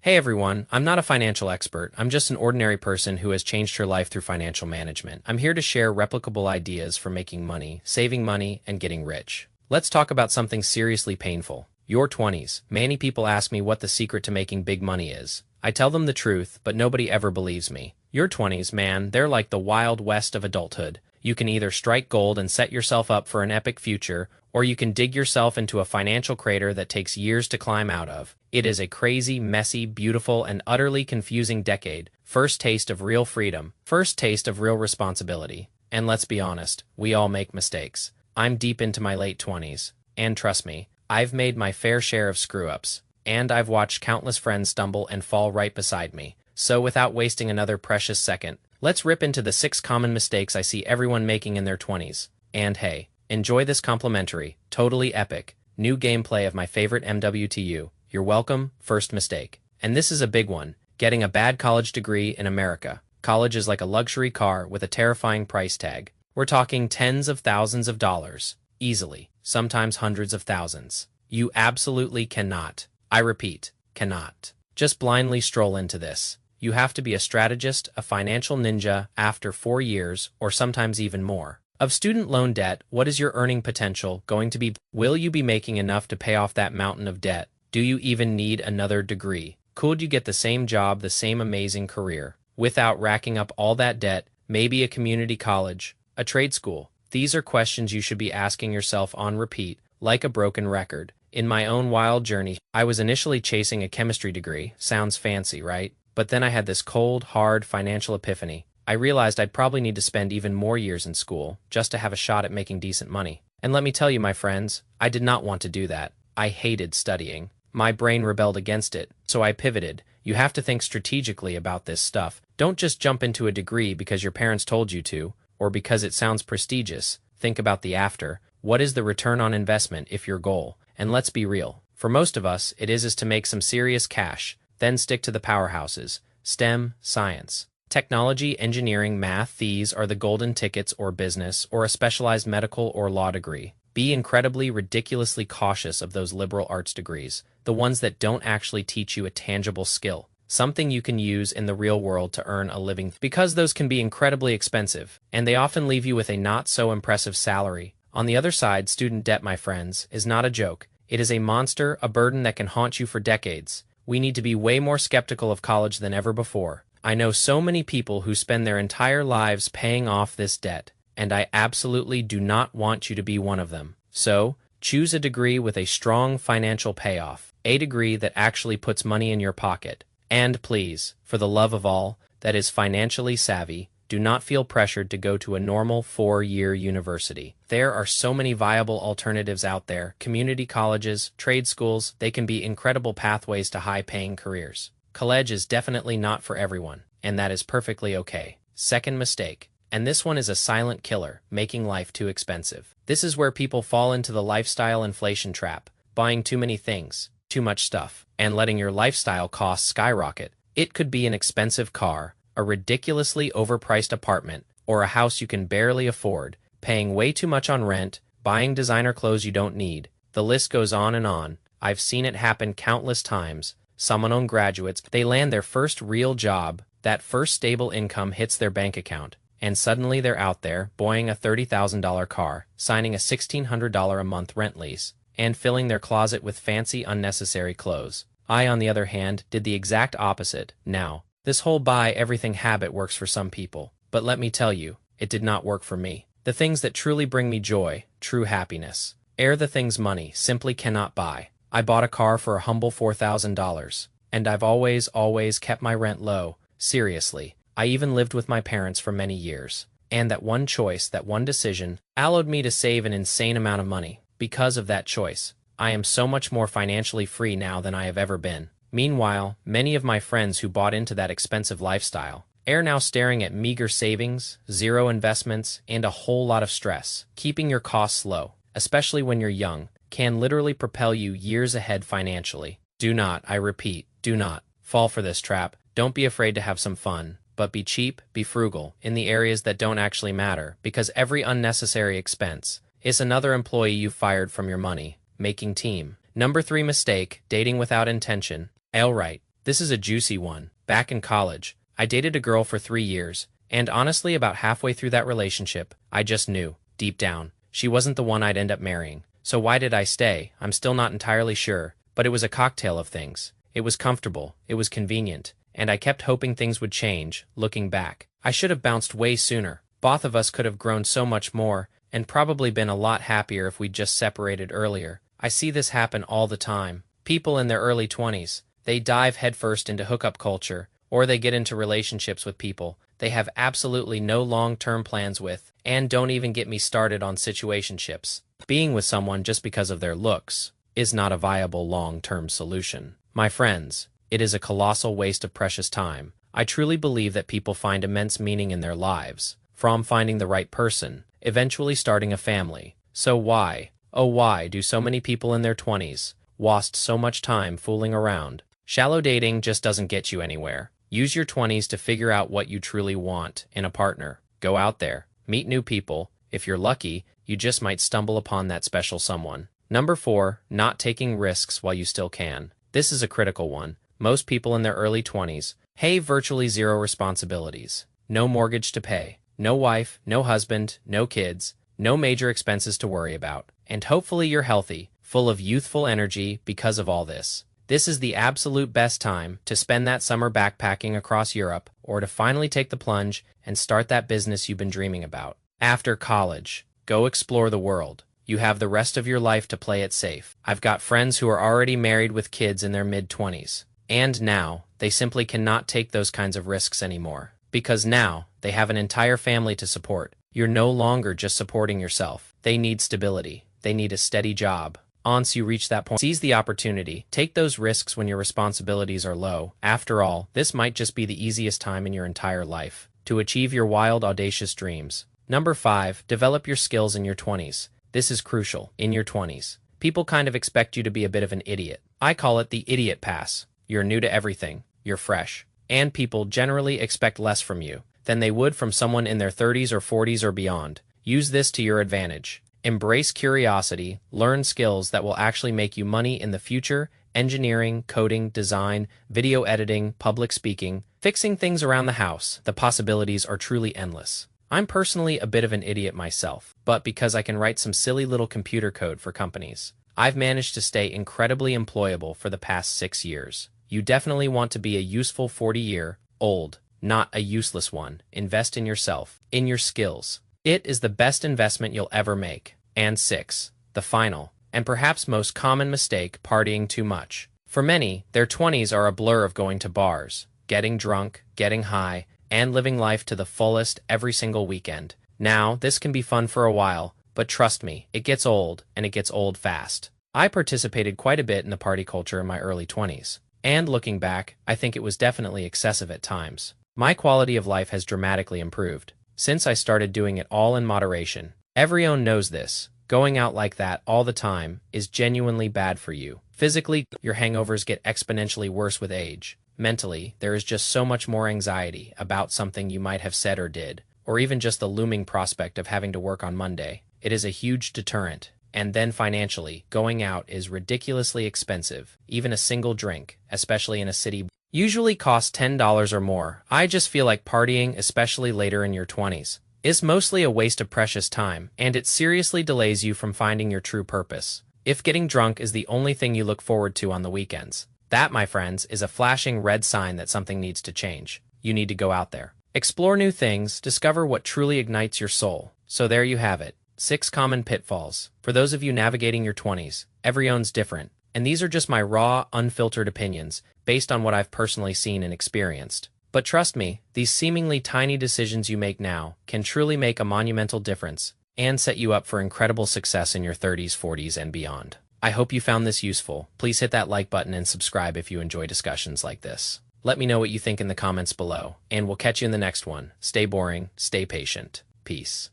Hey everyone, I'm not a financial expert. I'm just an ordinary person who has changed her life through financial management. I'm here to share replicable ideas for making money, saving money, and getting rich. Let's talk about something seriously painful. Your 20s. Many people ask me what the secret to making big money is. I tell them the truth, but nobody ever believes me. Your 20s, man, they're like the wild west of adulthood. You can either strike gold and set yourself up for an epic future, or you can dig yourself into a financial crater that takes years to climb out of. It is a crazy, messy, beautiful, and utterly confusing decade. First taste of real freedom, first taste of real responsibility. And let's be honest, we all make mistakes. I'm deep into my late 20s, and trust me, I've made my fair share of screw-ups, and I've watched countless friends stumble and fall right beside me. So without wasting another precious second, let's rip into the 6 common mistakes I see everyone making in their 20s. And hey, enjoy this complimentary, totally epic, new gameplay of my favorite MWTU. You're welcome. First mistake. And this is a big one. Getting a bad college degree in America. College is like a luxury car with a terrifying price tag. We're talking tens of thousands of dollars. Easily. Sometimes hundreds of thousands. You absolutely cannot. I repeat, cannot. Just blindly stroll into this. You have to be a strategist, a financial ninja, after 4 years, or sometimes even more, of student loan debt. What is your earning potential going to be? Will you be making enough to pay off that mountain of debt? Do you even need another degree? Could you get the same job, the same amazing career, without racking up all that debt? Maybe a community college, a trade school. These are questions you should be asking yourself on repeat, like a broken record. In my own wild journey, I was initially chasing a chemistry degree. Sounds fancy, right? But then I had this cold, hard financial epiphany. I realized I'd probably need to spend even more years in school just to have a shot at making decent money. And let me tell you, my friends, I did not want to do that. I hated studying. My brain rebelled against it, so I pivoted. You have to think strategically about this stuff. Don't just jump into a degree because your parents told you to, or because it sounds prestigious. Think about the after. What is the return on investment if your goal? And let's be real. For most of us, it is to make some serious cash, then stick to the powerhouses. STEM, science, technology, engineering, math. These are the golden tickets, or business, or a specialized medical or law degree. Be incredibly, ridiculously cautious of those liberal arts degrees, the ones that don't actually teach you a tangible skill, something you can use in the real world to earn a living, because those can be incredibly expensive, and they often leave you with a not-so-impressive salary. On the other side, student debt, my friends, is not a joke. It is a monster, a burden that can haunt you for decades. We need to be way more skeptical of college than ever before. I know so many people who spend their entire lives paying off this debt, and I absolutely do not want you to be one of them. So, choose a degree with a strong financial payoff, a degree that actually puts money in your pocket. And please, for the love of all that is financially savvy, do not feel pressured to go to a normal 4-year university. There are so many viable alternatives out there. Community colleges, trade schools, they can be incredible pathways to high-paying careers. College is definitely not for everyone, and that is perfectly okay. Second mistake. And this one is a silent killer, making life too expensive. This is where people fall into the lifestyle inflation trap, buying too many things, too much stuff, and letting your lifestyle costs skyrocket. It could be an expensive car, a ridiculously overpriced apartment, or a house you can barely afford, paying way too much on rent, buying designer clothes you don't need. The list goes on and on. I've seen it happen countless times. Some unknown graduates, they land their first real job, that first stable income hits their bank account, and suddenly they're out there, buying a $30,000 car, signing a $1,600 a month rent lease, and filling their closet with fancy, unnecessary clothes. I, on the other hand, did the exact opposite. Now, this whole buy everything habit works for some people, but let me tell you, it did not work for me. The things that truly bring me joy, true happiness, are the things money simply cannot buy. I bought a car for a humble $4,000, and I've always kept my rent low. Seriously. I even lived with my parents for many years. And that one choice, that one decision, allowed me to save an insane amount of money. Because of that choice, I am so much more financially free now than I have ever been. Meanwhile, many of my friends who bought into that expensive lifestyle are now staring at meager savings, zero investments, and a whole lot of stress. Keeping your costs low, especially when you're young, can literally propel you years ahead financially. Do not, I repeat, do not fall for this trap. Don't be afraid to have some fun. But be cheap, be frugal, in the areas that don't actually matter, because every unnecessary expense is another employee you fired from your money, making team. Number 3 mistake, dating without intention. Alright, This is a juicy one. Back in college, I dated a girl for 3 years, and honestly, about halfway through that relationship, I just knew, deep down, she wasn't the one I'd end up marrying. So why did I stay? I'm still not entirely sure, but it was a cocktail of things. It was comfortable, it was convenient, and I kept hoping things would change. Looking back, I should have bounced way sooner. Both of us could have grown so much more, and probably been a lot happier if we'd just separated earlier. I see this happen all the time. People in their early 20s, they dive headfirst into hookup culture, or they get into relationships with people they have absolutely no long-term plans with, and don't even get me started on situationships. Being with someone just because of their looks is not a viable long-term solution. My friends, it is a colossal waste of precious time. I truly believe that people find immense meaning in their lives, from finding the right person, eventually starting a family. So why, oh why, do so many people in their 20s waste so much time fooling around? Shallow dating just doesn't get you anywhere. Use your 20s to figure out what you truly want in a partner. Go out there, meet new people. If you're lucky, you just might stumble upon that special someone. Number 4, not taking risks while you still can. This is a critical one. Most people in their early 20s have virtually zero responsibilities. No mortgage to pay, no wife, no husband, no kids, no major expenses to worry about. And hopefully you're healthy, full of youthful energy because of all this. This is the absolute best time to spend that summer backpacking across Europe, or to finally take the plunge and start that business you've been dreaming about. After college, go explore the world. You have the rest of your life to play it safe. I've got friends who are already married with kids in their mid-20s, and now they simply cannot take those kinds of risks anymore, because now they have an entire family to support. You're no longer just supporting yourself. They need stability. They need a steady job. Once you reach that point, seize the opportunity. Take those risks when your responsibilities are low. After all, this might just be the easiest time in your entire life to achieve your wild, audacious dreams. Number 5, develop your skills in your 20s. This is crucial. In your 20s, people kind of expect you to be a bit of an idiot. I call it the idiot pass. You're new to everything. You're fresh. And people generally expect less from you than they would from someone in their 30s or 40s or beyond. Use this to your advantage. Embrace curiosity, learn skills that will actually make you money in the future: engineering, coding, design, video editing, public speaking, fixing things around the house. The possibilities are truly endless. I'm personally a bit of an idiot myself, but because I can write some silly little computer code for companies, I've managed to stay incredibly employable for the past 6 years. You definitely want to be a useful 40-year-old, not a useless one. Invest in yourself, in your skills. It is the best investment you'll ever make. And 6, the final, and perhaps most common mistake: partying too much. For many, their 20s are a blur of going to bars, getting drunk, getting high, and living life to the fullest every single weekend. Now, this can be fun for a while, but trust me, it gets old, and it gets old fast. I participated quite a bit in the party culture in my early 20s, and looking back, I think it was definitely excessive at times. My quality of life has dramatically improved since I started doing it all in moderation. Everyone knows this. Going out like that all the time is genuinely bad for you. Physically, your hangovers get exponentially worse with age. Mentally, there is just so much more anxiety about something you might have said or did, or even just the looming prospect of having to work on Monday. It is a huge deterrent. And then financially, going out is ridiculously expensive. Even a single drink, especially in a city, usually costs $10 or more. I just feel like partying, especially later in your 20s, is mostly a waste of precious time, and it seriously delays you from finding your true purpose. If getting drunk is the only thing you look forward to on the weekends, that, my friends, is a flashing red sign that something needs to change. You need to go out there. Explore new things, discover what truly ignites your soul. So there you have it. 6 common pitfalls. For those of you navigating your 20s, everyone's different, and these are just my raw, unfiltered opinions, based on what I've personally seen and experienced. But trust me, these seemingly tiny decisions you make now can truly make a monumental difference and set you up for incredible success in your 30s, 40s, and beyond. I hope you found this useful. Please hit that like button and subscribe if you enjoy discussions like this. Let me know what you think in the comments below, and we'll catch you in the next one. Stay boring, stay patient. Peace.